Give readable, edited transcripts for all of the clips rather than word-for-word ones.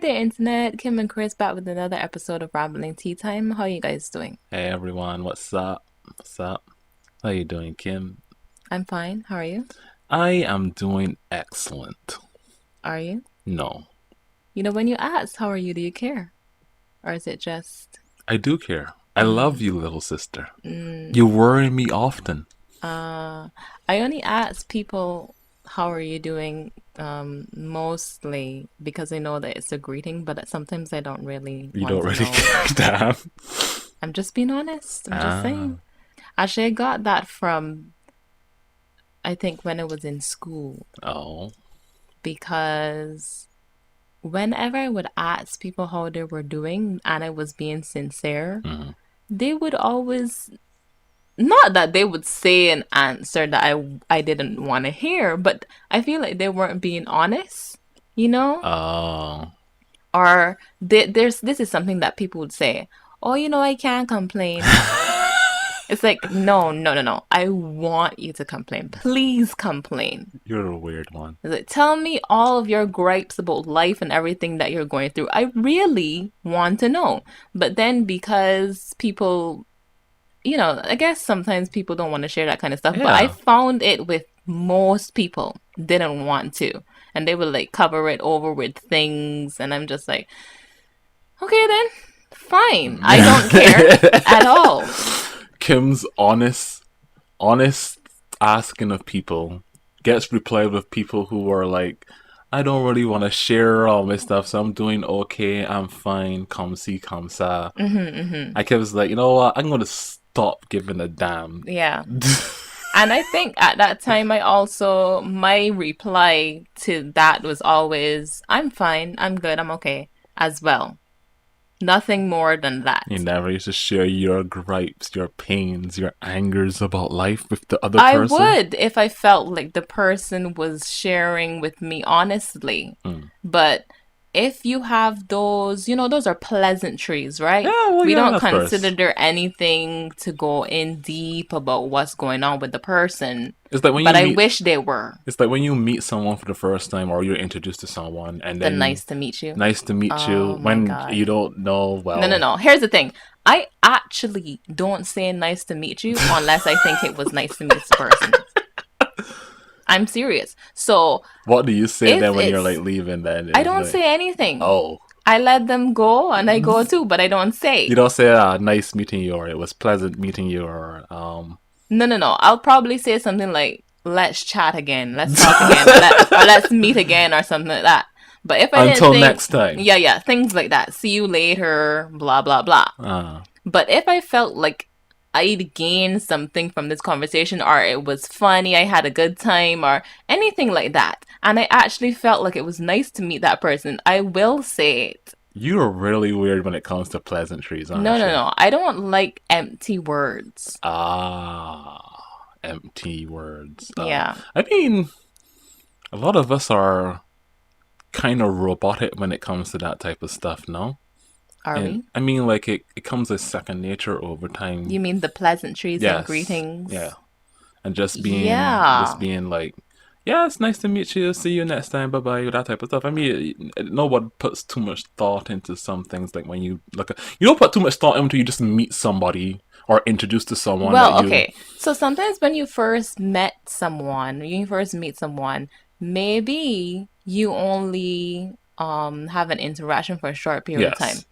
there, Internet. Kim and Chris back with another episode of Rambling Tea Time. How are you guys doing? Hey everyone, what's up? What's up? How you doing, Kim? I'm fine. How are you? I am doing excellent. Are you? No, You know, when you ask, how are you, do you care? Or is it just, I do care. I love mm, you, little sister. mm, You worry me often. uh, I only ask people, how are you doing, mostly because I know that it's a greeting, but sometimes I don't really You want don't to really know. care, damn. I'm just being honest. I'm just saying. Ah, Actually, I got that from, I think, when I was in school oh. because whenever I would ask people how they were doing and I was being sincere, Mm. they would always, not that they would say an answer that I didn't want to hear, but I feel like they weren't being honest, you know? Oh. Or there's this is something that people would say, "Oh, I can't complain." It's like, no, no, no, no. I want you to complain. Please complain. You're a weird one. Is it, tell me all of your gripes about life and everything that you're going through. I really want to know. But then because people, I guess sometimes people don't want to share that kind of stuff, but I Yeah. found it with most people didn't want to. And they would like cover it over with things. And I'm just like, okay, then fine. I don't care at all. Kim's honest asking of people gets replied with people who are like, I don't really want to share all my stuff, so I'm doing okay, I'm fine, come see, come sa. Hmm. I kept like, you know what, I'm gonna stop giving a damn. Yeah. And I think at that time, my reply to that was always, I'm fine, I'm good, I'm okay, as well. Nothing more than You that. never used to share your gripes, your pains, your angers about life with the other I person. would if I felt like the person was sharing with me honestly. Hmm. But if you have those, those are pleasantries, right? Yeah, well, We yeah, don't of consider course. there anything to go in deep about what's going on with the person. It's like when But you I meet wish they were. It's like when you meet someone for the first time or you're introduced to someone and The then nice to meet you. nice to meet Oh you my when you God. don't know, No, no, well, no. Here's the thing. I actually don't say nice to meet you unless I think it was nice to meet this person. I'm serious. So what do you say if then when you're like it's, leaving then? I It's don't like, say anything. oh. I let them go and I go too, but I don't You say. don't say nice meeting you or it was pleasant meeting you or No, no, no. I'll probably say something like, let's chat again, let's talk again, or let's meet again, or something like that. But if I didn't until think, next time. yeah, yeah, things like that, see you later, blah, blah, blah. Uh, But if I felt like I'd gained something from this conversation, or it was funny, I had a good time, or anything like that, and I actually felt like it was nice to meet that person, I will say it. you're really weird when it comes to pleasantries, No, aren't no, you? no. I don't like empty words. Empty words. Yeah. I mean, a lot of us are kind of robotic when it comes to that type of stuff, no? Are And we? I mean, like it comes as second nature over time. You mean the pleasantries and Yes, yeah, greetings? and just Yeah. being like, yeah, it's nice to meet you. See you next time. Bye bye. That type of stuff. I mean, no one puts too much thought into some things. Like when you look at, you don't put too much thought into you just meet somebody or introduce to someone that Well, you. okay. So sometimes when you first met someone, when you first meet someone, maybe you only have an interaction for a short period of time. Yes.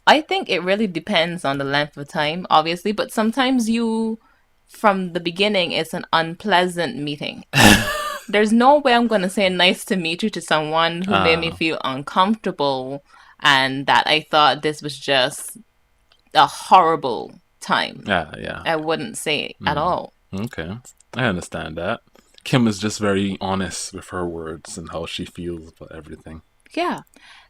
I think it really depends on the length of time, obviously, but sometimes from the beginning, it's an unpleasant meeting. There's no way I'm going to say nice to meet you to someone who made me uh feel uncomfortable and that I thought this was just a horrible time. yeah, yeah. I wouldn't say it at Mm. all. Okay, I understand that. Kim is just very honest with her words and how she feels about everything. Yeah.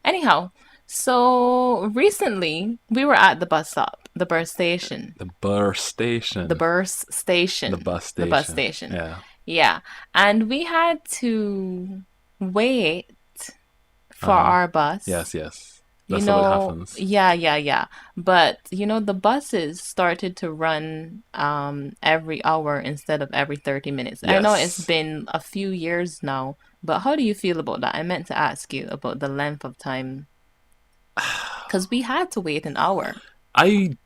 Anyhow, so recently we were at the bus stop, the bus station, The bus the station. bus The station, bus the bus station. station. Yeah. Yeah. And we had to wait for Uh-huh. our bus. Yes, yes. That's how it happens. Yeah, yeah, yeah. But the buses started to run every hour instead of every 30 minutes. I know it's Yes. been a few years now, but how do you feel about that? I meant to ask you about the length of time. because we had to wait an hour. I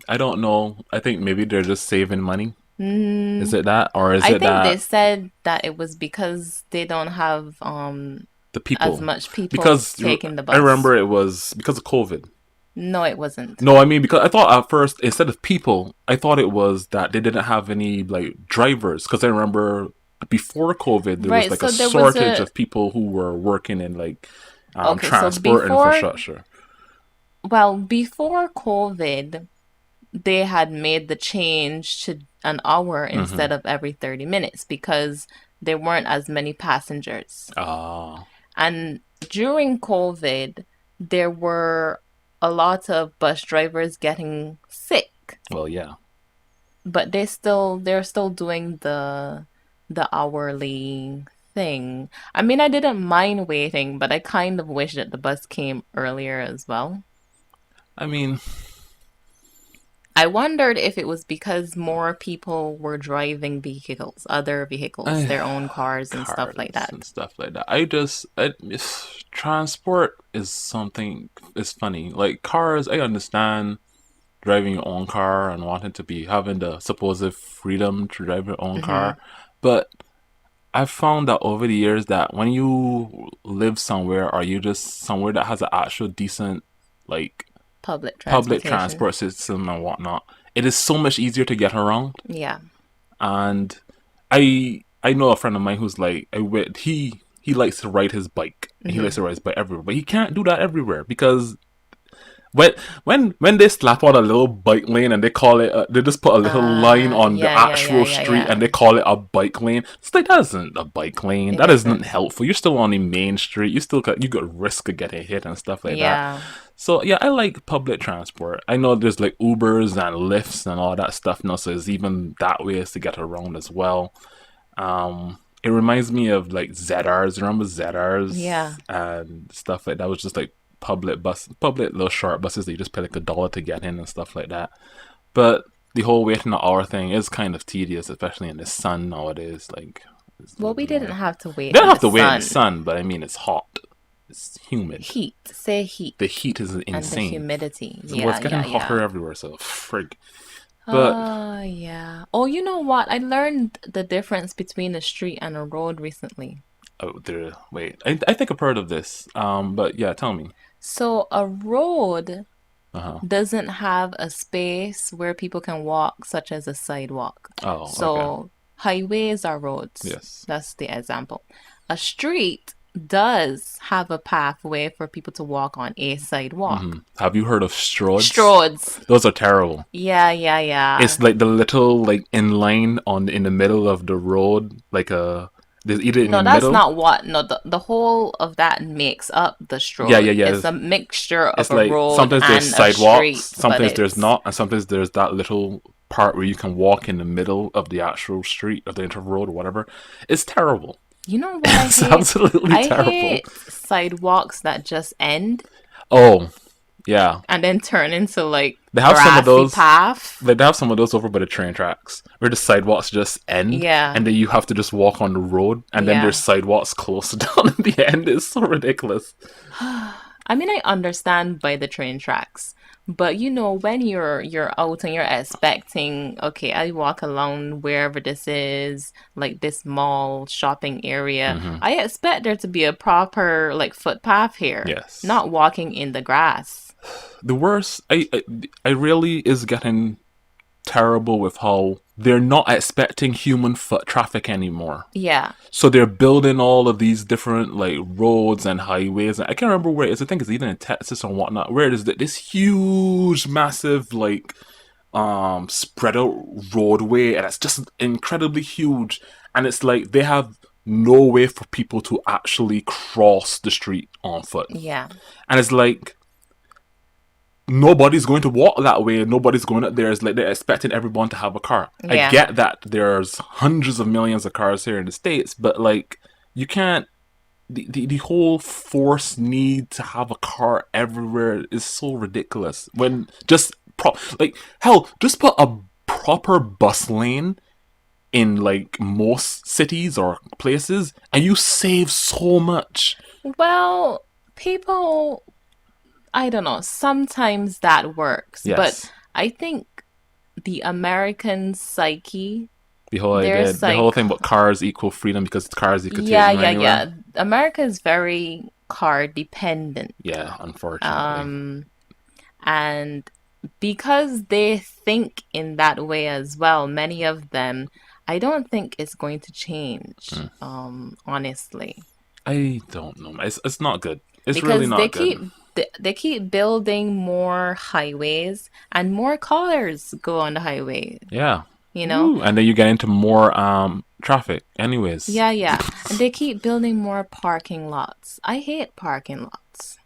I don't know. I think maybe they're just saving money. Is Mm, it that, or is I it think they that said that it was because they don't have the as people? much people Because taking the I bus. remember it was because of COVID. No, it wasn't. No, I mean because I thought at first instead of people, I thought it was that they didn't have any like drivers. Because I remember before COVID, there was Right, like a so there was shortage a of people who were working in like okay, so transport infrastructure. before COVID, they had made the change to an hour Mm-hmm. instead of every 30 minutes because there weren't as many passengers. Ah, And during COVID, there were a lot of bus drivers getting sick, well, yeah. but they're still doing the hourly thing. I mean, I didn't mind waiting, but I kind of wish that the bus came earlier as well. I mean, I wondered if it was because more people were driving vehicles, other vehicles, I, their own cars and stuff like cars and that. stuff like that. Transport is something. It's funny. Like cars, I understand driving your own car and wanting to be having the supposed freedom to drive your own Hmm. car, but I've found that over the years that when you live somewhere or you just somewhere that has an actual decent like Public public transportation. transport system and whatnot, it is so much easier to get around. Yeah. And I know a friend of mine who's like he likes to ride his bike and he likes Hmm. to ride his bike everywhere, but he can't do that everywhere because when when they slap on a little bike lane and they call it they just put a little line on the Yeah, yeah, yeah, actual yeah, street and yeah. they call it a bike lane. It's like that isn't a bike lane. It That isn't isn't. helpful. You're still on the main street. You got risk of getting hit and stuff like that. Yeah. So yeah, I like public transport. I know there's like Ubers and Lyfts and all that stuff now, so there's even that ways to get around as well. It reminds me of like ZRs. Remember ZRs Yeah. and stuff like that was just like public little short buses that you just pay like $1 to get in and stuff like that. But the whole waiting an hour thing is kind of tedious, especially in the sun nowadays. Like it's a Well, little we bit didn't annoying. have to wait You don't in the have to wait in the sun. sun, but I mean it's hot, it's humid. Heat. Say The heat. heat is And the insane. humidity. Well, it's Yeah, getting yeah, hotter yeah. everywhere, so frig. But Yeah. Oh, you know what? I learned the difference between a street and a road recently. oh, there. Wait, I think I've heard of this. But yeah, tell me. So a road Uh huh. doesn't have a space where people can walk, such as a sidewalk. Oh, okay. So highways are roads. Yes. That's the example. A street does have a pathway for people to walk on a sidewalk. Have you heard of Stroads? Stroads. Those are terrible. Yeah, yeah, yeah. It's like the little like inline on in the middle of the road, like there's either in the No, that's middle. not what. No, the whole of that makes up the Yeah, yeah, stroad. yeah. It's a mixture of It's a like road sometimes there's and a sidewalks, street, but sometimes there's it's not, and sometimes there's that little part where you can walk in the middle of the actual street of the inter road or whatever. It's terrible. you know what I It's hate? absolutely I terrible. hate sidewalks that just end Oh, yeah. and then turn into like They have some of grassy those. path. They have some of those over by the train tracks where the sidewalks just end, Yeah, and then you have to just walk on the road, and then there's yeah. sidewalks closer down at the end. It's so ridiculous. I mean, I understand by the train tracks, but you know, when you're out and you're expecting, okay, I walk along wherever this is, like this mall shopping area, Hmm. I expect there to be a proper like footpath here, Yes. not walking in the grass. The worst, I really is getting terrible with how they're not expecting human foot traffic anymore. Yeah. So they're building all of these different like roads and highways. And I can't remember where it is. I think it's either in Texas or whatnot. Where it is that this huge, massive like spread out roadway, and it's just incredibly huge. And it's like they have no way for people to actually cross the street on foot. Yeah. And it's like nobody's going to walk that way. Nobody's going up there. It's like they're expecting everyone to have a car. I Yeah. get that there's hundreds of millions of cars here in the States, but like you can't the whole force need to have a car everywhere is so ridiculous. When just like hell, just put a proper bus lane in like most cities or places and you save so much. Well, people I don't know. Sometimes that works, but Yes. I think the American psyche, The whole idea, there's the whole like, thing about cars equal freedom because it's cars you could take yeah, you yeah, anywhere. yeah. America is very car dependent. Yeah, unfortunately. Um, and because they think in that way as well, many of them, I don't think it's going to change, Mm. honestly. I don't know. It's not good. It's really Because they not keep good. they keep building more highways and more cars go on the highway, Yeah. you know? Woo. And then you get into more traffic. Anyways, Yeah, yeah. And they keep building more parking lots. I hate parking lots.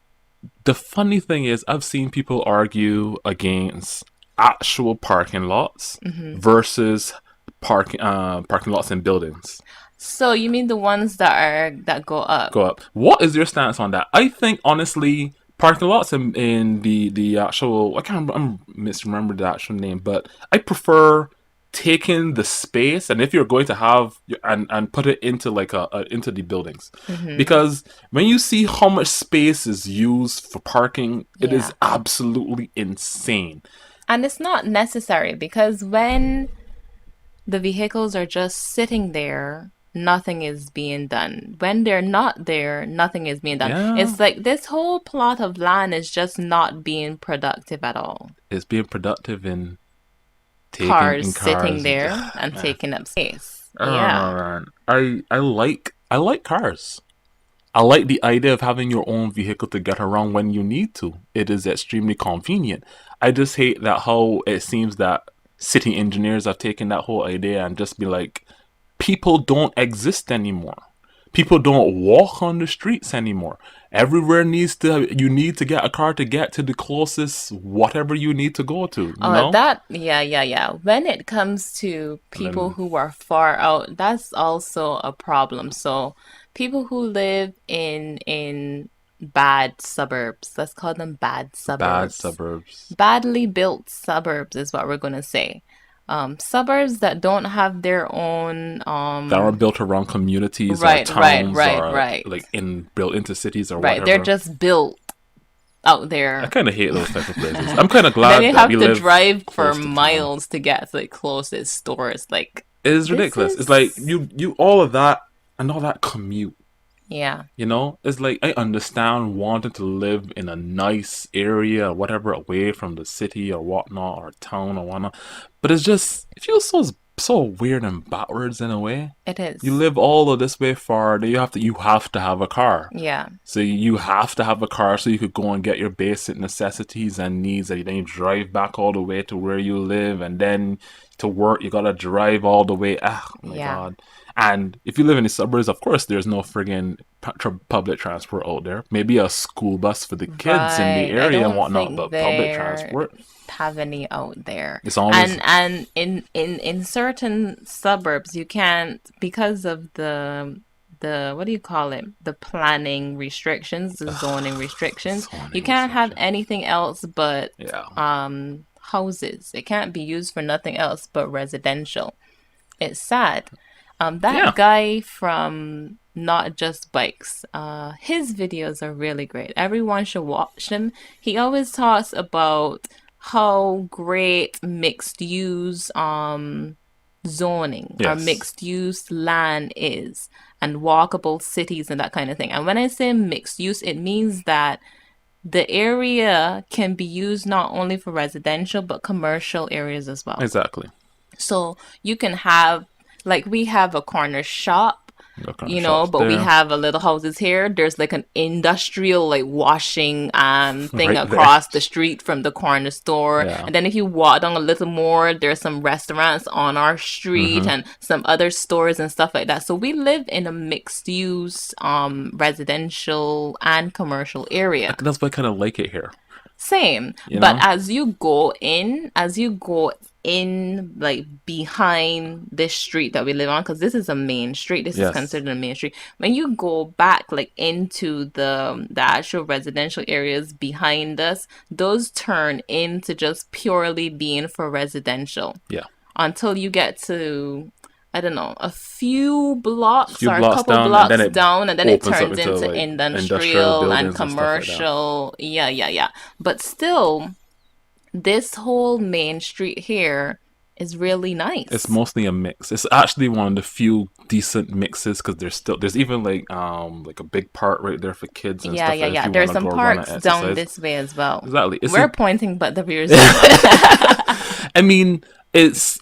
the funny thing is, I've seen people argue against actual parking lots Hmm. versus parking lots in buildings. So you mean the ones that go up? Go up. What is your stance on that? I think honestly, parking lots in the actual, I can't I'm misremember the actual name, but I prefer taking the space, and if you're going to have and put it into like into the buildings, Hmm. because when you see how much space is used for parking, it is Yeah. absolutely insane. And it's not necessary because when the vehicles are just sitting there, nothing is being done. When they're not there, nothing is being done. Yeah, It's like this whole plot of land is just not being productive at all. it's being productive in taking Cars in sitting cars. there and Man. taking up space. Yeah. I like cars. I like the idea of having your own vehicle to get around when you need to. It is extremely convenient. I just hate that how it seems that city engineers have taken that whole idea and just be like, people don't exist anymore. People don't walk on the streets anymore. Everywhere needs to you need to get a car to get to the closest whatever you need to go to, you Oh, know? that, yeah, yeah, yeah. When it comes to And people then who are far out, that's also a problem. So, people who live in bad suburbs, let's call them bad bad suburbs. suburbs Badly built suburbs is what we're going to say. Suburbs that don't have their own, that are built around communities or right, right, towns right, or right, like in built into cities or right. They're whatever. just built out I there. kind of hate those type of places. I'm kind of And then glad you that we have to live drive for close to town. miles to get to the closest stores. Like, It is this ridiculous. It's like is, you all of that and all that commute. yeah, You know, it's like I understand wanting to live in a nice area or whatever, away from the city or whatnot or town or whatnot. But it's just it feels so weird and backwards in a way. it You is. live all of this way far, that you have to have a car. Yeah, So you have to have a car so you could go and get your basic necessities and needs, and then you drive back all the way to where you live, and then to work you gotta drive all the way. Ah, oh my yeah. god! And if you live in the suburbs, of course, there's no friggin' public transport out there. Maybe a school bus for the kids in the Right. I area and don't whatnot, think but public there transport, have any out there. it's always And in certain suburbs you can't because of the what do you call it? The planning restrictions, the zoning restrictions. You zoning can't have restrictions. anything else but Yeah, houses. It can't be used for nothing else but residential. It's sad. That yeah, guy from Not Just Bikes, his videos are really great. Everyone should watch him. He always talks about how great mixed use zoning or yes, mixed use land is and walkable cities and that kind of thing. And when I say mixed use, it means that the area can be used not only for residential but commercial areas as well. exactly. So you can have, like, we have a corner shop, What kind of shops but we there? have a little houses here. There's like an industrial, like, washing thing Right there. across the street from the corner store. Yeah. And then if you walk down a little more, there's some restaurants on our street Mm-hmm. and some other stores and stuff like that. So we live in a mixed use residential and commercial area. That's why I kind of like it here. Same. You But know? as you go in, like, behind this street that we live on, because this is a main street, this is Yes. considered a main street. When you go back, like, into the actual residential areas behind us, those turn into just purely being for residential Yeah. until you get to I don't know, a few blocks few or a blocks couple down, and then blocks it down, and then it opens up turns into into like industrial industrial and buildings and stuff like that. commercial. Yeah, yeah, yeah. But still, this whole main street here is really It's nice. mostly a mix. It's actually one of the few decent mixes because there's even like a big part right there for kids and Yeah, stuff yeah, if yeah. you want There's to some go run and parks down exercise. this way as well. Exactly. It's We're a, pointing, but the viewers don't know. I mean, it's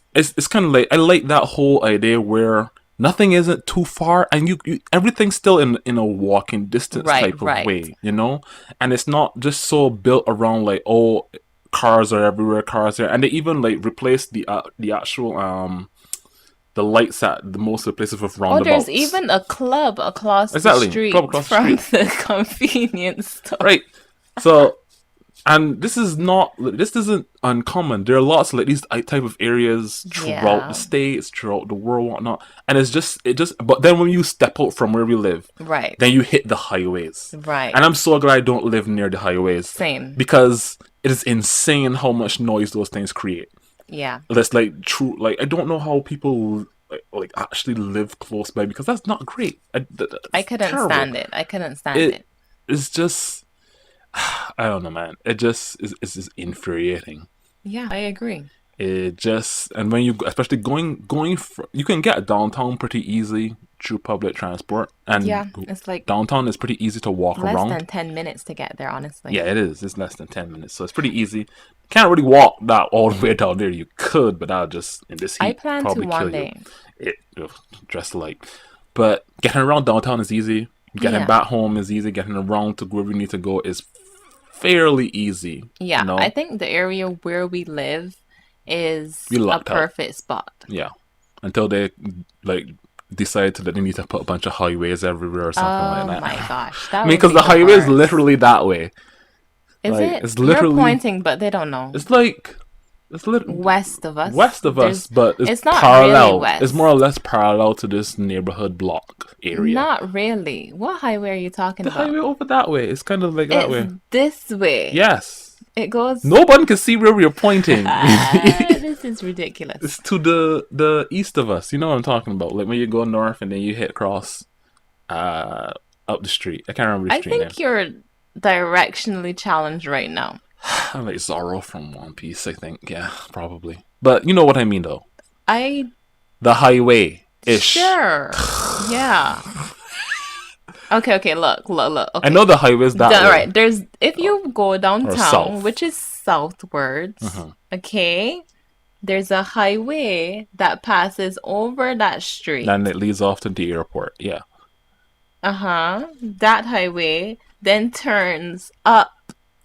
kind of like I like that whole idea where nothing isn't too far and you everything's still in a walking distance Right, type of right. way, you know? And it's not just so built around like oh cars are everywhere, cars are and they even like replace the actual the lights at the most of the places with Oh, there's roundabouts. even a club across the Exactly. Club street across the from street. the convenience store. Right. So and this isn't uncommon. There are lots of like these type of areas throughout the Yeah, states, throughout the world, whatnot. And it just. But then when you step out from where we live, right, then you hit the highways. right. And I'm so glad I don't live near the highways Same. because it is insane how much noise those things create. Yeah, That's like true. Like I don't know how people like actually live close by because that's not great. I That's couldn't terrible. stand it. I couldn't stand It it. is just I don't know, man. It just is it's just infuriating. Yeah, I agree. It just and when you especially you can get downtown pretty easy through public transport and Yeah, it's like downtown is pretty easy to walk less around. than 10 minutes to get there, honestly. Yeah, it is. It's less than 10 minutes, so it's pretty easy. Can't really walk that all the way down there. You could, but that'll just in this I heat plan to probably kill one you. day. It ugh, dressed like, but getting around downtown is easy. Getting Yeah, back home is easy. Getting around to where we need to go is fairly easy. You yeah. I know, think the area where we live we is a lucked out. perfect spot. Yeah, until they like decide that they need to put a bunch of highways everywhere or something like Oh that. my gosh, I that mean, would because be the the highway is worst. literally that way. Is Like it? it's You're literally pointing, but they don't know. it's like it's West of us, west of us, but it's it's not really parallel. It's more or west. less parallel to this neighborhood block area. Not really. What highway are you talking The about? highway over that way. It's kind of like that It's way. this way. Yes. It goes. No one can see where we are pointing. This is ridiculous. It's to the east of us. You know what I'm talking about. Like when you go north and then you hit across uh up the street. I can't remember the I street name. think you're directionally challenged right now. I'm like Zorro from One Piece, I think. Yeah, probably. But you know what I mean though. I The highway ish. sure. Yeah. Okay, okay, look. I Okay. know the highway's that All way. right, there's if you go Or downtown, south. which is southwards, Uh-huh. okay, there's a highway that passes over that street. Then it leads off to the airport. Yeah. Uh-huh. That highway then turns up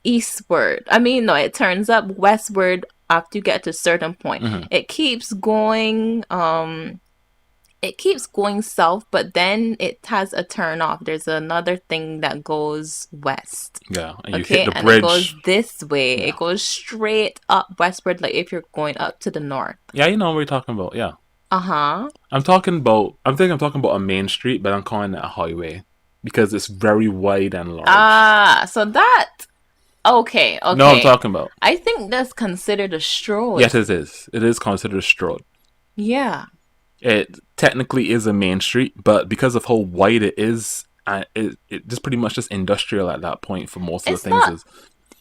eastward. I mean, no, it turns up westward after you get to a certain point. Hmm. It keeps going south, but then it has a turn off. There's another thing that goes west. Yeah. And you hit Okay, the and it goes bridge. this way. Yeah. It goes straight up westward, like if you're going up to the north. Yeah, you know what we're talking about. Yeah. Uh-huh. I'm talking about a main street, but I'm calling it a highway because it's very wide and large. Ah, so that okay, No, I'm okay. talking about. I think that's considered a stroll. Yes, it is. It is considered a stroad. Yeah. It technically is a main street, but because of how wide it is, it just pretty much just industrial at that point for most of the It's things. not Is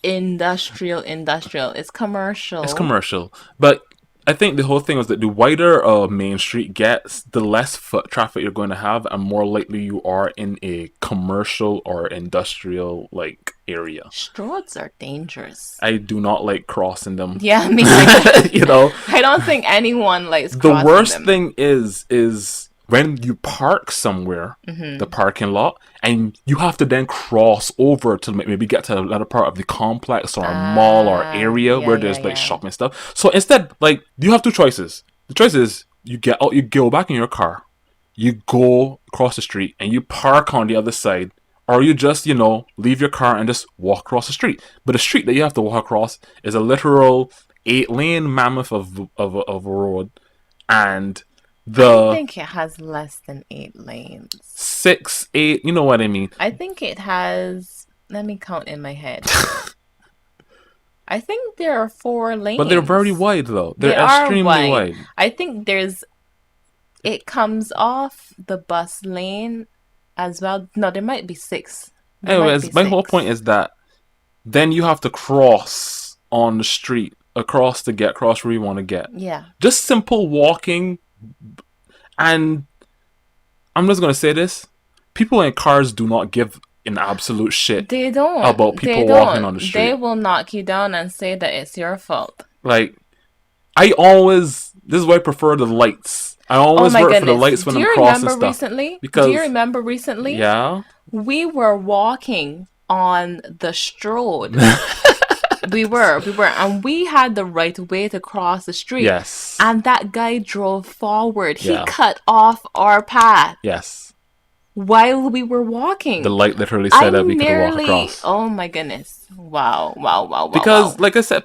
industrial. It's it's commercial. commercial, but I think the whole thing was that the wider a main street gets, the less foot traffic you're going to have, and more likely you are in a commercial or industrial like area. Stroads are dangerous. I do not like crossing them. Yeah, me neither. You know, I don't think anyone likes the crossing worst them. thing is when you park somewhere, Mm-hmm. the parking lot, and you have to then cross over to maybe get to another part of the complex or a mall or area Yeah, where yeah, there's like yeah. shopping stuff. So instead, like you have two choices. The choice is you get out, you go back in your car, you go across the street, and you park on the other side, or you just leave your car and just walk across the street. But the street that you have to walk across is a literal 8-lane mammoth of a road, and I the think it has less than 8 lanes. 6, 8, you know what I mean. I think it has, let me count in my head. I think there are 4 lanes. But they're very wide though. They They're are extremely wide. wide. I think there's it comes off the bus lane as well. No, there might be six. There might be Anyways, my whole point six. is that then you have to cross on the street across to get across where you want to get. Yeah. Just simple walking, and I'm just gonna say this: people in cars do not give an absolute shit They don't. about They people walking on don't. the They street. will knock you down and say that it's your fault. Like, this is why I prefer the lights. I Oh always my work for the goodness. lights when Do I'm you crossing remember stuff recently? Do you because remember recently? yeah, We were walking on the Strode. We were, and we had the right way to cross the street. yes, And that guy drove forward. He yeah, cut off our path yes. while we were The walking. light literally I said that we could walk nearly, across oh my goodness. Wow, wow, wow, wow, because, wow. like I said,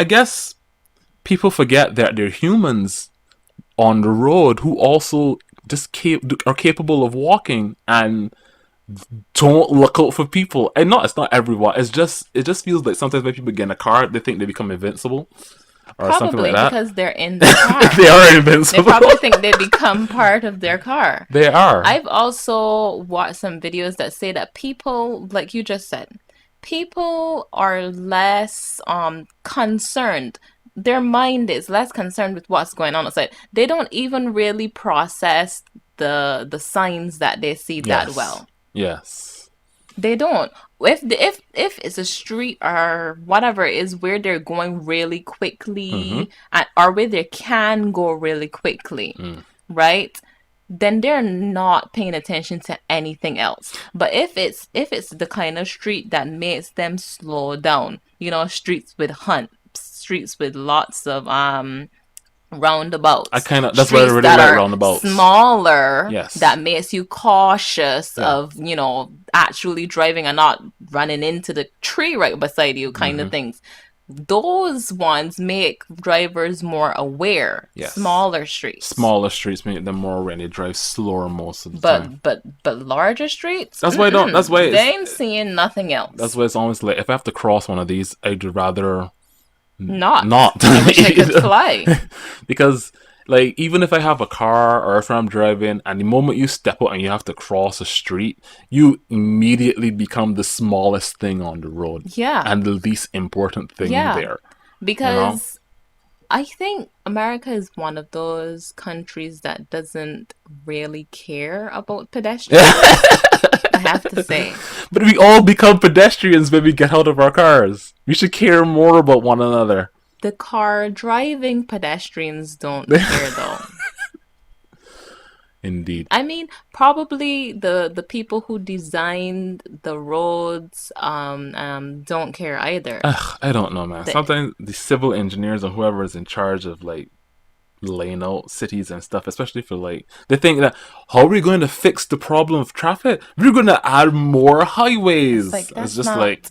I guess people forget that they're humans on the road who also are capable of walking and don't look out for people. And not it's not everyone. It just feels like sometimes when people get in a car, they think they become invincible or something like Probably that. because they're in their car. They are They invincible. probably think they become part of their car. They are. I've also watched some videos that say that people, like you just said, people are less concerned. Their mind is less concerned with what's going on outside. They don't even really process the signs that they see that Yes. well. Yes. They don't. If it's a street or whatever is where they're going really Mm-hmm. quickly and or where they can go really quickly, Mm. right? Then they're not paying attention to anything else. But if it's the kind of street that makes them slow down, streets with humps, streets with lots of I roundabouts, kind of that's why I streets really that like are roundabouts. smaller, Yes. that makes you cautious Yeah. of, actually driving and not running into the tree right beside you, kind of Mm-hmm. things. Those ones make drivers more aware. Yes. Smaller streets. Smaller streets make them more ready. Drive slower most of the time. But larger streets, That's why I don't. they ain't seeing nothing That's else. why it's always like if I have to cross one of these, I'd rather Not. not. I wish I could fly. Because like even if I have a car or if I'm driving and the moment you step out and you have to cross a street, you immediately become the smallest thing on the road Yeah. and the least important thing Yeah. there. You know? Because I think America is one of those countries that doesn't really care about pedestrians. I have to say. But we all become pedestrians when we get out of our cars. We should care more about one another. The car driving pedestrians don't care though. Indeed. I mean, probably the people who designed the roads don't care either. Ugh, I don't know, man. The, Sometimes the civil engineers or whoever is in charge of like laying out cities and stuff, especially for like they think that how are we going to fix the problem of traffic? We're going to add more it's highways. like It's just like,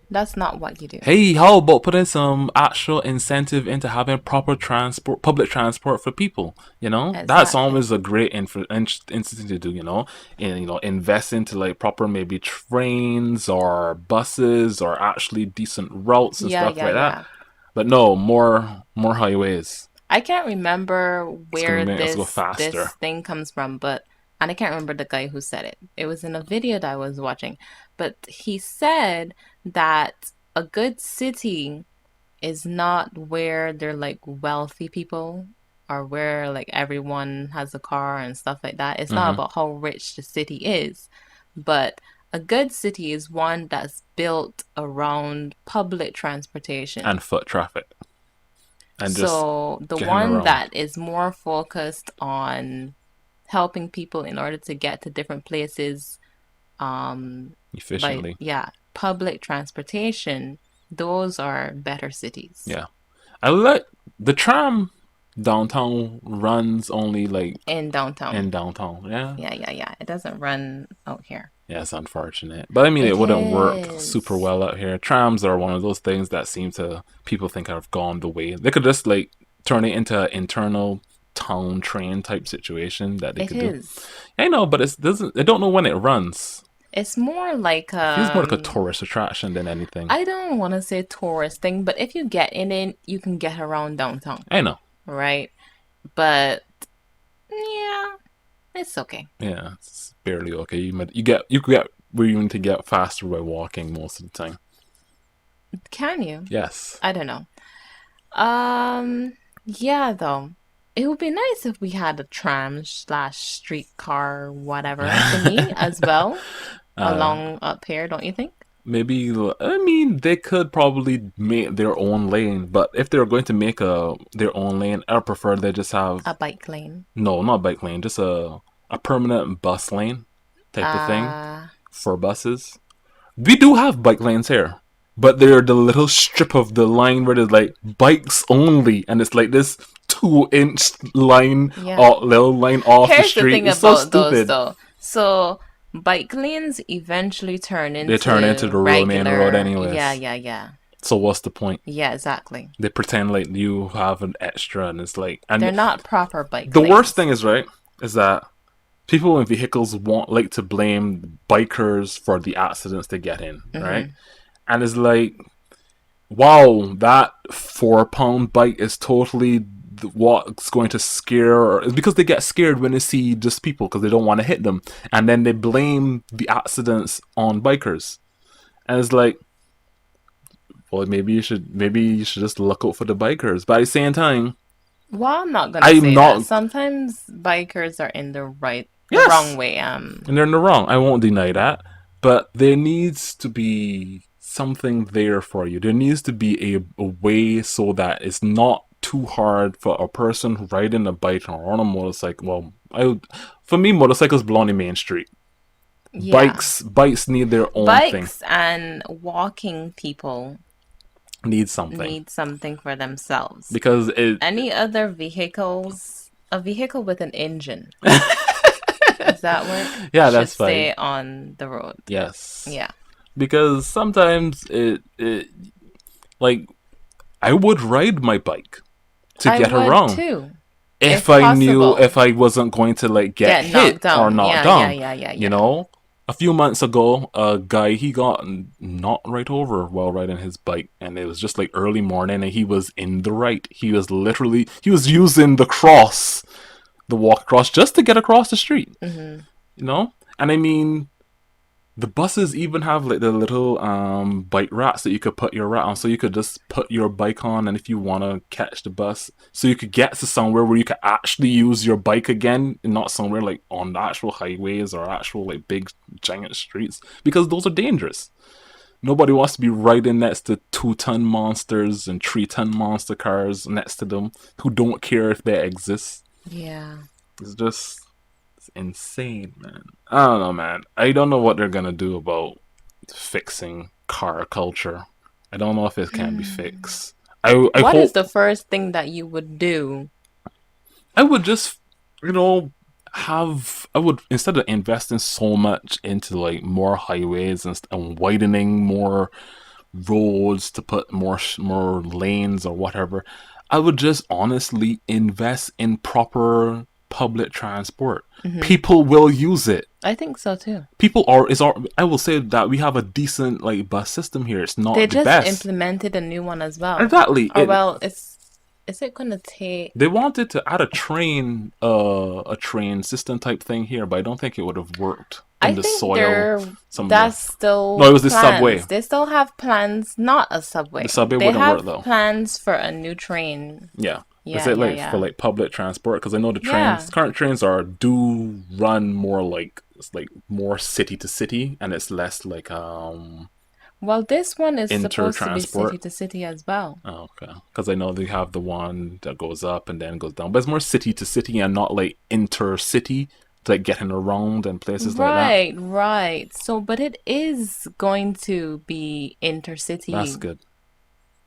that's not what you do. hey, how about putting some actual incentive into having proper transport, public transport for people? You know, that's Exactly. always a great incentive to do. And invest into like proper maybe trains or buses or actually decent routes and Yeah, stuff yeah, like that. yeah. But no, more highways. I can't remember It's gonna where make us go this faster. thing comes from, but and I can't remember the guy who said it. It was in a video that I was watching, but he said that a good city is not where they're like wealthy people or where like everyone has a car and stuff like that. It's not Hmm. about how rich the city is, but a good city is one that's built around public transportation. And foot traffic and just So the getting one around that is more focused on helping people in order to get to different places, um, by, efficiently. yeah, public transportation, those are better cities Yeah. I like the tram downtown runs only like in in downtown. downtown. Yeah. Yeah, yeah, yeah. It doesn't run out here. Yeah, it's unfortunate. But I mean it It wouldn't work super is. well out here. Trams are one of those things that seem to people think have gone the way. They could just like turn it into an internal town train type situation that they It could do. is. I know, but it doesn't I don't know when it runs. It's more like It feels more like a tourist attraction than anything. I don't want to say tourist thing, but if you get in it, you can get around downtown, I know. right? But Yeah, it's okay. Yeah, it's barely okay. You could get where you need to get faster by walking most of the time. Can you? Yes. I don't know. Um, yeah, though. It would be nice if we had a tram slash streetcar, whatever, thingy as well uh, along up here, don't you think? Maybe I mean they could probably make their own lane, but if they're going to make a their own lane, I prefer they just have A bike lane. no, not bike lane, just a permanent bus lane type of thing Uh, for buses. We do have bike lanes here, but they're the little strip of the line where there's like bikes only, and it's like this 2 inch line, yeah. little line off the Here's the street. thing It's so about those stupid. though. So bike lanes eventually turn They turn into into the main road regular. Yeah, anyways. yeah, yeah. So what's the point? Yeah, exactly. They pretend like you have an extra, and it's like, They're and not proper bike the worst thing lanes. is right is that people in vehicles want like to blame bikers for the accidents they get in, right? Mm-hmm. And it's like, wow, that 4 pound bike is totally what's going to scare. It's because they get scared when they see just people because they don't want to hit them, and then they blame the accidents on bikers. And it's like, well, maybe you should just look out for the bikers. But at the same time, Well, I'm not gonna I'm say that. not. Sometimes bikers are in the wrong Yes, way. and they're in the wrong. I won't deny that. But there needs to be something there for you. There needs to be a way so that it's not too hard for a person riding a bike or on a motorcycle. Well, for me, motorcycles belong in Main Street. Yeah. Bikes need their own thing. Bikes and walking people Need something need something for themselves. because it. Any other vehicles, a vehicle with an engine, does that work? Yeah, Should that's fine. stay on the road. Yes, Yeah. because sometimes it like I would ride my bike to I get would around too, if if I knew possible. if I wasn't going to like get Get knocked hit or down. knocked Yeah, yeah, down. yeah, yeah, You yeah. know, a few months ago, a guy he got knocked right over while riding his bike, and it was just like early morning, and he was in the right. He was using the walk across just to get across the street. Hmm. You know, and I mean the buses even have like the little bike racks that you could put your rat on, so you could just put your bike on, and if you want to catch the bus, so you could get to somewhere where you could actually use your bike again, and not somewhere like on the actual highways or actual like big giant streets, because those are dangerous. Nobody wants to be riding next to 2 ton monsters and 3 ton monster cars next to them who don't care if they exist. Yeah. It's just it's insane, man. I don't know, man. I don't know what they're gonna do about fixing car culture. I don't know if it can be Hmm. fixed. I What is hope the first thing that you would do? I would just you know I would instead of investing so much into like more highways and widening more roads to put more lanes or whatever, I would just honestly invest in proper public transport. Hmm. People will use it. I think so too. People are is our I will say that we have a decent like bus system here. It's They not the just best. implemented a new one as well. Exactly. Or well, is it gonna take They wanted to add a train system type thing here, but I don't think it would have worked I in the think soil. Some of the that's no, still it was the subway. plans. They still have plans, not a The subway. subway They wouldn't work have though. plans for a new train. Yeah. Is Yeah, it yeah, like for yeah. like public transport? Because I know the Yeah. current trains are do run more like it's like more city to city, and it's less like Well, this one is inter supposed to be city transport. to city as well. Oh, okay. Because I know they have the one that goes up and then goes down, but it's more city to city and not like intercity, like getting around and places like that. Right, right. So, but it is going to be That's intercity. good.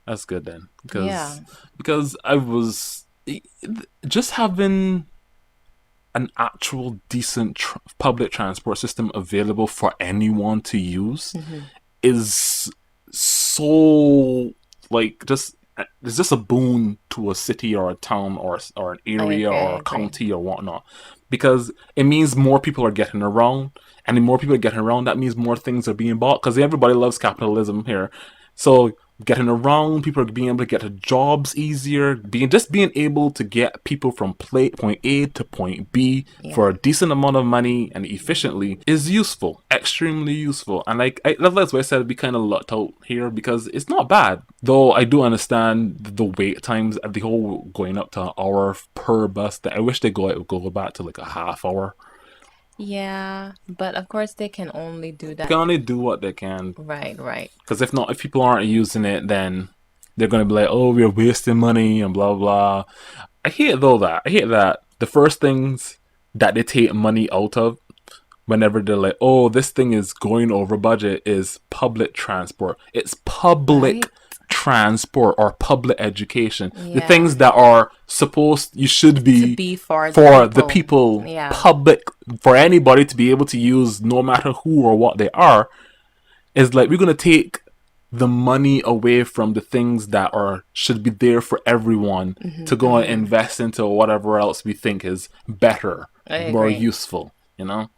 That's good then, Yeah. because I was just having an actual decent public transport system available for anyone to use Hmm. is so like just it's just a boon to a city or a town or an I area agree, I or a agree. county or whatnot, because it means more people are getting around, and the more people are getting around, that means more things are being bought because everybody loves capitalism here. So getting around. People are being able to get to jobs easier. Being able to get people from point A to point B Yeah. for a decent amount of money and efficiently is useful, extremely useful. And that's why I said we kind of lucked out here because it's not bad. Though I do understand the wait times and the whole going up to an hour per bus. That I wish they go back to like a half hour. Yeah, but of course they can only do They can that. only do what they can. Right, right. Because if not, if people aren't using it, then they're gonna be like, "Oh, we're wasting money" and blah blah. I hate that the first things that they take money out of whenever they're like, "Oh, this thing is going over budget," is public transport. It's public Right? transport or public education. The Yeah. things that are supposed you should To be be for the for the people. people, Yeah. public for anybody to be able to use, no matter who or what they are, is like we're gonna take the money away from the things that are should be there for everyone to go and Mm-hmm. invest into whatever else we think is better, I more agree. useful. You know,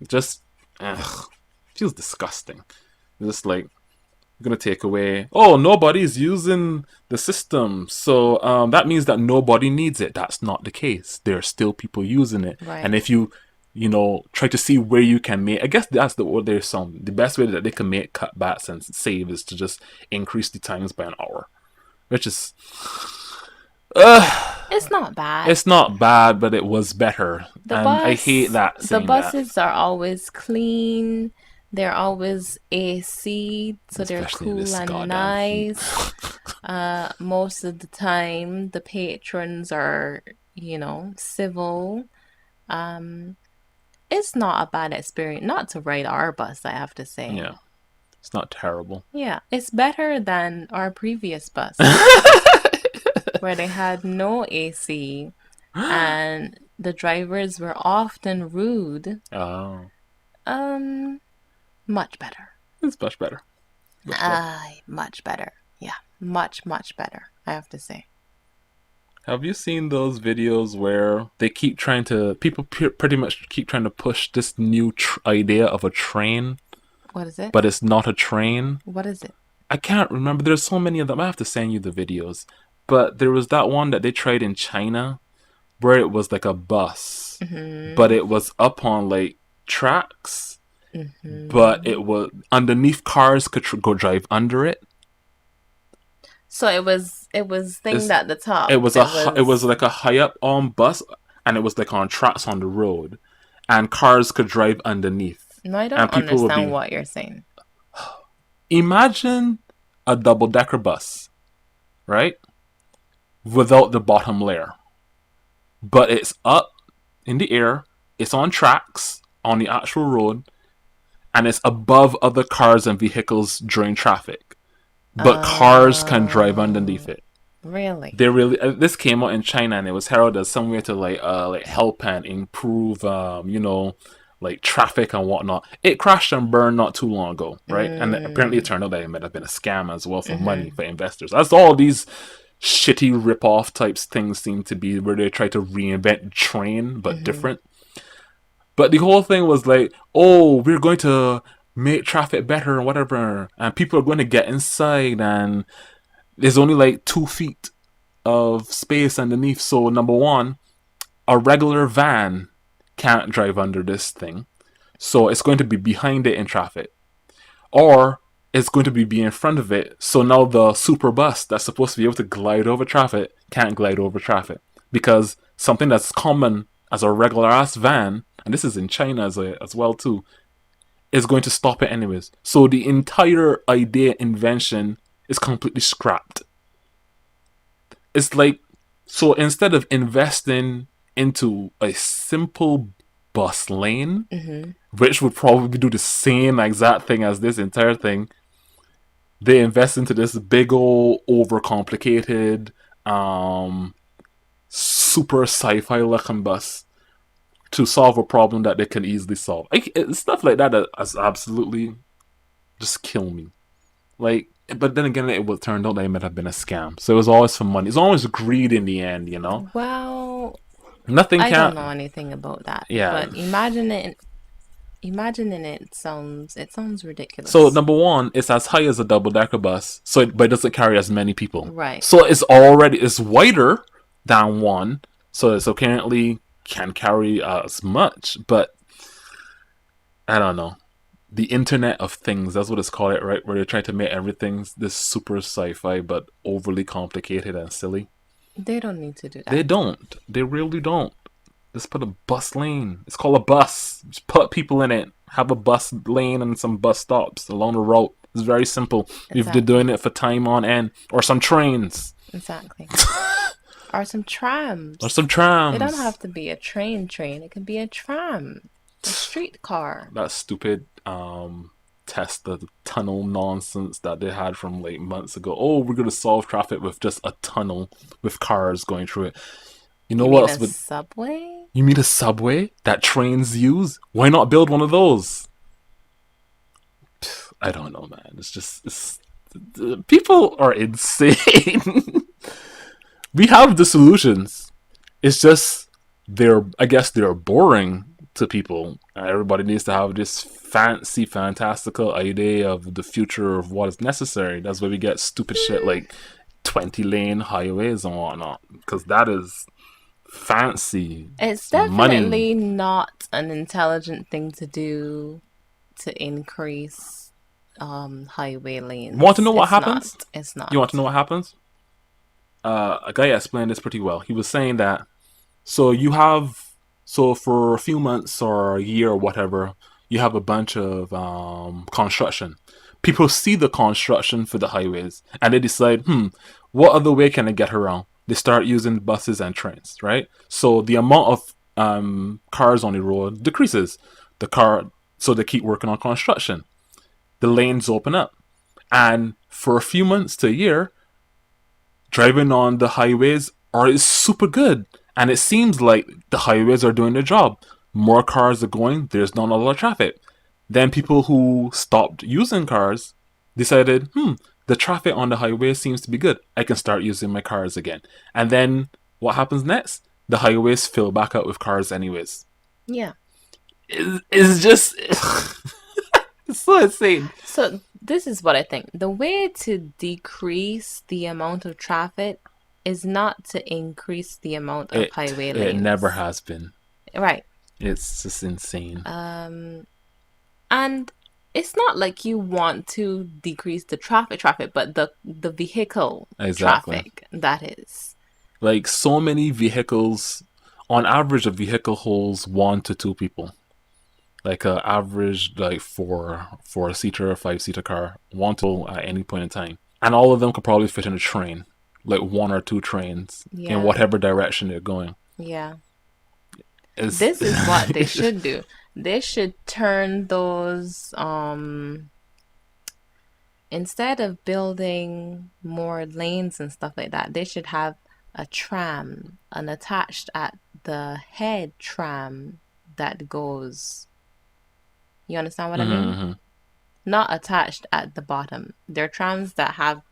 just ugh, feels disgusting. Just like you're gonna take away. Oh, nobody's using the system, so that means that nobody needs it. That's not the case. There are still people using it, and Right. if you try to see where you can make. I guess that's there's some the best way that they can make cutbacks and save is to just increase the times by an hour, which is It's not bad. it's not bad, but it was better, The and I hate bus, that the saying that, buses are always clean. They're always AC, so they're especially in cool this and goddamn heat. nice. Most of the time, the patrons are, civil. Um, it's not a bad experience, not to ride our bus, I have to say. Yeah, it's not terrible. Yeah, it's better than our previous bus where they had no AC and the drivers were often rude. Oh, Um, much better. it's much better. Much better. Much better. Yeah, much, much better, I have to say. Have you seen those videos where they keep trying to people pretty much keep trying to push this new idea of a train, What is it? but it's not a train? What is it? I can't remember. There's so many of them. I have to send you the videos. But there was that one that they tried in China where it was like a bus, but Mm-hmm. it was up on like tracks, but Mm-hmm. it was underneath cars could go drive under it. So it was thinged It's, at the top. it was It it was was like a high up on bus, and it was like on tracks on the road, and cars could drive underneath, no, I don't and people would understand be what you're saying. imagine a double decker bus, right, without the bottom layer, but it's up in the air, it's on tracks on the actual road, and it's above other cars and vehicles during traffic, but cars can drive underneath Um, it. really? They really this came out in China and it was heralded as some way to like help and improve like traffic and whatnot. It crashed and burned not too long ago, right? And apparently it Mm, turned out that it might have been a scam as well for money mm-hmm. for investors. That's all these shitty rip-off types things seem to be, where they try to reinvent train but Mm-hmm. different. But the whole thing was like, oh, we're going to make traffic better and whatever, and people are going to get inside, and there's only like 2 feet of space underneath. So number one, a regular van can't drive under this thing. So it's going to be behind it in traffic. Or it's going to be in front of it. So now the super bus that's supposed to be able to glide over traffic can't glide over traffic. Because something that's common as a regular ass van, and this is in China as well too, is going to stop it anyways. So the entire idea invention is completely scrapped. It's like, so instead of investing into a simple bus lane, Mm-hmm. which would probably do the same exact thing as this entire thing, they invest into this big old overcomplicated, um, super sci-fi looking bus to solve a problem that they can easily solve. Stuff like that has absolutely just kill me. Like, but then again, it would turned out that it might have been a scam. So it was always for money. It's always greed in the end, you know. Well, Nothing I don't can. know anything about that, Yeah, but imagine it. Imagining it sounds So ridiculous. number one, it's as high as a double decker bus, but it doesn't carry as many people. Right. So it's wider than one, so currently can carry as much. But I don't know. The Internet of Things, that's what it's called, it right? Where they try to make everything this super sci-fi but overly complicated and silly. They don't need to do They that. don't. They really don't. Just put a bus lane. It's called a bus. Just put people in it. Have a bus lane and some bus stops along the route. It's very simple. We've been doing Exactly. it for time on end. Or some trains. Exactly. Or some Or trams. some It don't trams. have to be a train. It can be a tram, a streetcar. That stupid Tesla tunnel nonsense that they had from like months ago. Oh, we're gonna solve traffic with just a tunnel with cars going through it. You know You what mean else a would subway? you mean a subway that trains use? Why not build one of those? I don't know, man. People are insane. We have the solutions. It's just I guess they're boring to people. Everybody needs to have this fancy, fantastical idea of the future of what is necessary. That's why we get stupid shit like 20-lane highways and whatnot. Because that is fancy. It's It's money. definitely not an intelligent thing to do to increase highway Want to lanes. know what It's not. happens? It's You want to not. know what happens? A guy explained this pretty well. He was saying that so for a few months or a year or whatever, you have a bunch of construction. People see the construction for the highways and they decide, what other way can I get around? They start using buses and trains, right? So the amount of cars on the road decreases. The car, so they keep working on construction. The lanes open up, and for a few months to a year, driving on the highways are is super good, and it seems like the highways are doing their job. More cars are going. There's not a lot of traffic. Then people who stopped using cars decided, the traffic on the highway seems to be good. I can start using my cars again. And then what happens next? The highways fill back up with cars, anyways. Yeah. It's just it's so insane. So this is what I think. The way to decrease the amount of traffic is not to increase the amount of highway It never lanes. has been. Right. It's just insane. Um, and it's not like you want to decrease the traffic, but the vehicle Exactly. traffic, that is. Like so many vehicles, on average, a vehicle holds 1 to 2 people. Like a average, like for a seater or 5-seater car, 1 to at any point in time, and all of them could probably fit in a train, like 1 or 2 trains in Yeah. whatever direction they're going. Yeah. It's This is what they should do. They should turn those instead of building more lanes and stuff like that, they should have a tram and attached at the head tram that goes. You understand what I mean? mm-hmm, Not attached at the bottom. They're trams that have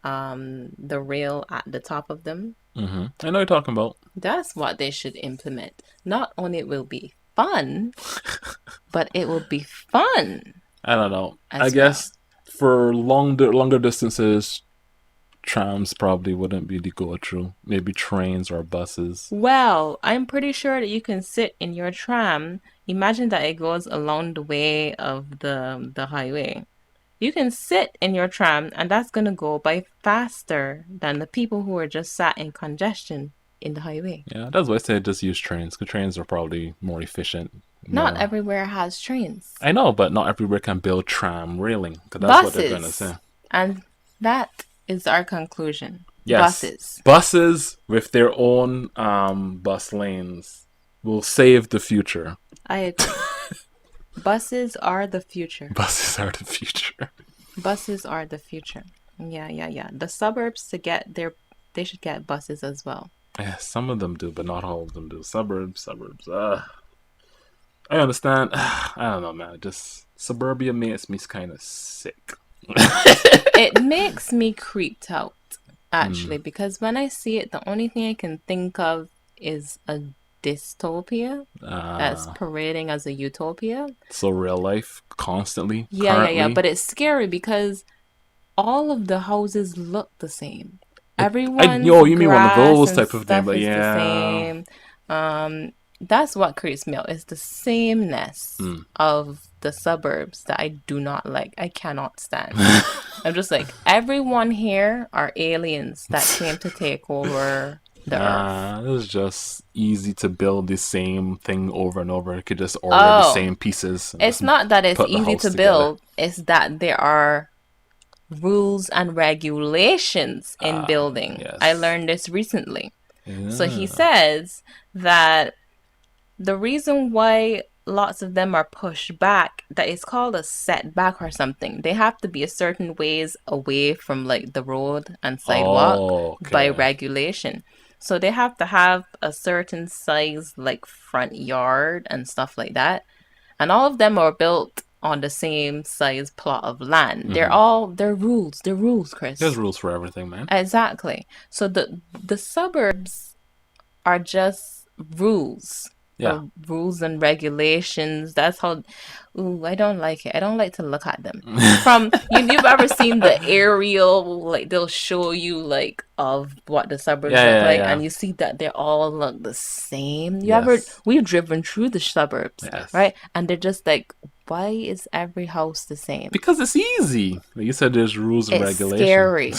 the rail at the top of them. mm-hmm. I know what you're talking about. That's what they should implement. Not only it will be fun, but it will be fun I don't know. I as well. guess for longer distances, trams probably wouldn't be the go through. Maybe trains or buses. Well, I'm pretty sure that you can sit in your tram. Imagine that it goes along the way of the highway. You can sit in your tram and that's gonna go by faster than the people who are just sat in congestion in the highway. Yeah, that's why I said just use trains. Because trains are probably more efficient. Not More. everywhere has trains. I know, but not everywhere can build tram railing. Because that's what they're gonna say. Buses. And that is our conclusion. Yes, Buses. buses with their own bus lanes will save the future. I agree. Buses are the future. Buses are the future. Buses are the future. Yeah, yeah, yeah. The suburbs to get their they should get buses as well. Yeah, some of them do, but not all of them do. Suburbs. I understand. I don't know, man. Just suburbia makes me kind of sick. It makes me creeped out Mm. actually because when I see it the only thing I can think of is a dystopia that's Uh, parading as a utopia. so real life constantly, Yeah, yeah, yeah. currently. But it's scary because all of the houses look the same. Yo, Everyone's you mean one of grass those and type of thing, stuff but is the yeah. same. That's what creeps me out. It's the sameness Mm. of the suburbs that I do not like. I cannot stand. I'm just like, everyone here are aliens that came to take over the earth. It's just easy to build the same thing over and over. You could just order the Oh, same pieces and it's just not that it's put the easy house to together. build, it's that there are rules and regulations in building. I Yes. learned this recently. So he Yeah. says that the reason why lots of them are pushed back, that is called a setback or something. They have to be a certain ways away from like the road and sidewalk Oh, by okay. regulation. So they have to have a certain size like front yard and stuff like that. And all of them are built on the same size plot of land. Hmm. They're rules, There's Chris. rules for everything, man. Exactly. So the suburbs are just rules Yeah. or rules and regulations. That's how. Ooh, I don't like it. I don't like to look at them. From you've ever seen the aerial, like they'll show you like of what the suburbs Yeah, look yeah, like, yeah. and you see that they all look the same. Yes. We've driven through the suburbs, Yes. right? And they're just like, why is every house the same? Because it's easy. Like you said, there's rules and It's regulation. scary.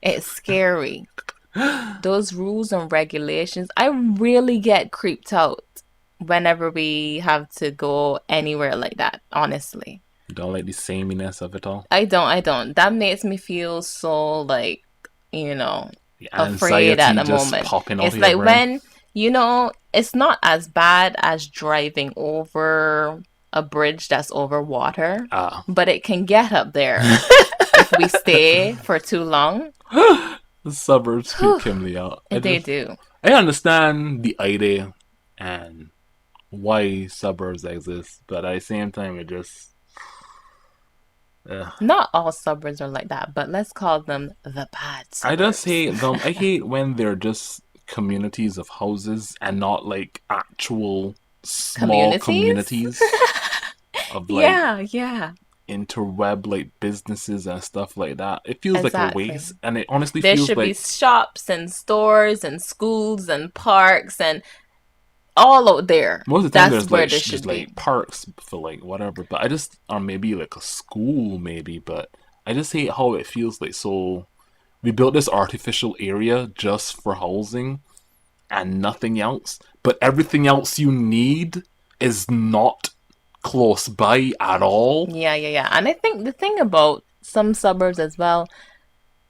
It's scary. Those rules and regulations, I really get creeped out whenever we have to go anywhere like that, honestly. You don't like the sameness of it all. I don't. That makes me feel so like, you know, The afraid at anxiety the just moment. popping out It's of your like brain. when, it's not as bad as driving over a bridge that's over water, Ah. but it can get up there if we stay for too long. The suburbs Whew, creep me out. they do. I understand the idea and why suburbs exist, but at the same time, it just uh, Not all suburbs are like that, but let's call them the bad I just suburbs. hate them. I hate when they're just communities of houses and not like actual small Communities? communities of like Yeah, yeah, interweb like businesses and stuff like that. It feels like a exactly. waste, and it honestly There feels should be like shops and stores and schools and parks and all out there. most of the time That's there's where like there there's should be. like parks for like whatever, but I just or maybe like a school maybe, but I just hate how it feels like so. We built this artificial area just for housing and nothing else, but everything else you need is not close by at all. Yeah, yeah, yeah. And I think the thing about some suburbs as well,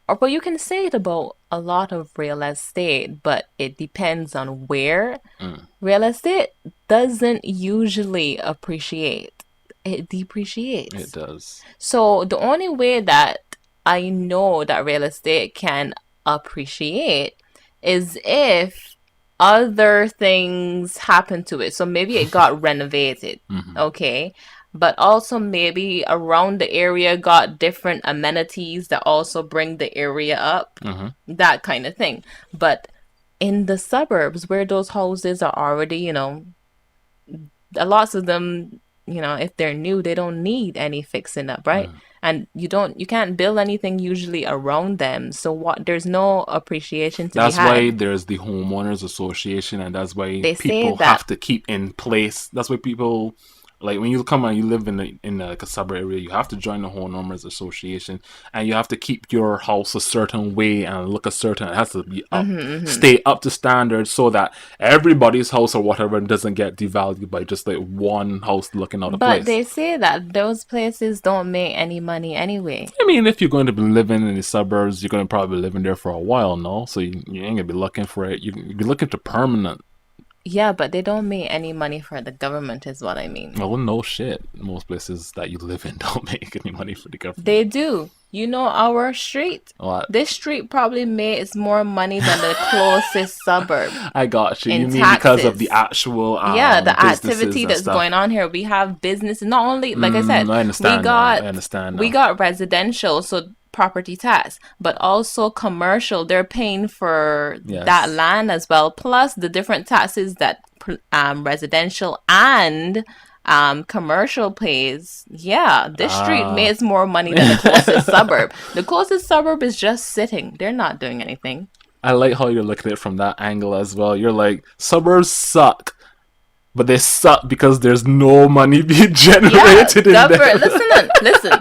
or well, you can say it about a lot of real estate, but it depends on where. Mm, Real estate doesn't usually appreciate, it it depreciates. does. So the only way that I know that real estate can appreciate is if other things happen to it. So maybe it got renovated, Hmm. okay? But also maybe around the area got different amenities that also bring the area up, Hmm. that kind of thing. But in the suburbs where those houses are already, a lots of them, if they're new, they don't need any fixing up, right? Mm. And you can't build anything usually around them. So what there's no appreciation to be That's why had. there's the homeowners association, and that's why They say people that have to keep in place. That's why people like when you come and you live in like a suburb area, you have to join the homeowners association, and you have to keep your house a certain way and look a certain. It has to be up, hmm stay up to standard, so that everybody's house or whatever doesn't get devalued by just like one house looking out of but place. they say that those places don't make any money anyway. I mean, if you're going to be living in the suburbs, you're going to probably be living there for a while, no? So you ain't gonna be looking for it. You'll be looking to permanent. Yeah, but they don't make any money for the government is what I mean. Well, no shit. Most places that you live in don't make any money for the government. They do. You know our street? What? This street probably makes more money than the closest suburb I got you. in You mean because of the taxes. actual Yeah, the businesses activity and that's stuff? going on here. We have business. Not only, like I said, I we understand now. I got understand we now. got residential. So property tax, but also commercial. They're paying for that Yes. land as well, plus the different taxes that residential and commercial pays. Yeah, this street Ah. makes more money than the closest suburb. The closest suburb is just sitting. They're not doing anything. I like how you're looking at it from that angle as well. You're like, suburbs suck, but they suck because there's no money being Yeah, generated in them. listen.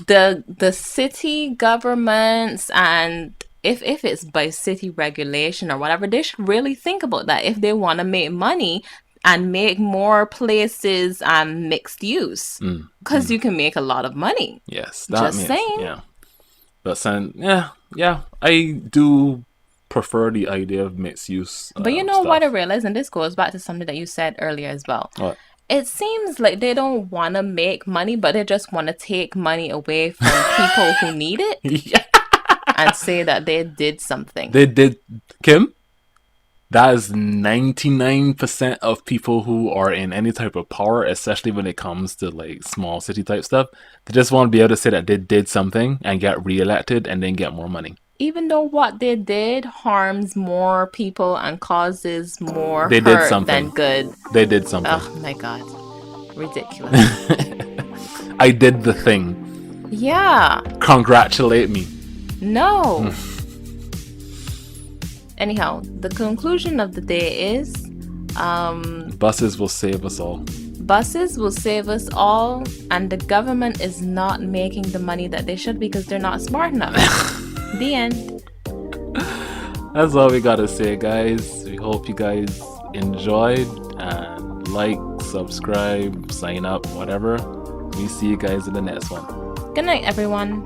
The city governments, and if it's by city regulation or whatever, they should really think about that if they want to make money and make more places mixed use, because you can make a lot of money. Yes, that Just makes, saying. yeah. But then, yeah, I do prefer the idea of mixed use But you know what I stuff. realized, and this goes back to something that you said earlier as well. What? It seems like they don't want to make money, but they just want to take money away from people who need it Yeah, and say that they did something. they did, Kim. That is 99% of people who are in any type of power, especially when it comes to like small city type stuff. They just want to be able to say that they did something and get reelected and then get more money. Even though what they did harms more people and causes more They did hurt than something. good. They did something. Oh my God. Ridiculous. I did the thing. Yeah. Congratulate me. No. Anyhow, the conclusion of the day is Buses will save us all. buses will save us all, and the government is not making the money that they should because they're not smart enough. The end. That's all we gotta say, guys. We hope you guys enjoyed, and like, subscribe, sign up, whatever. We see you guys in the next one. Good night, everyone.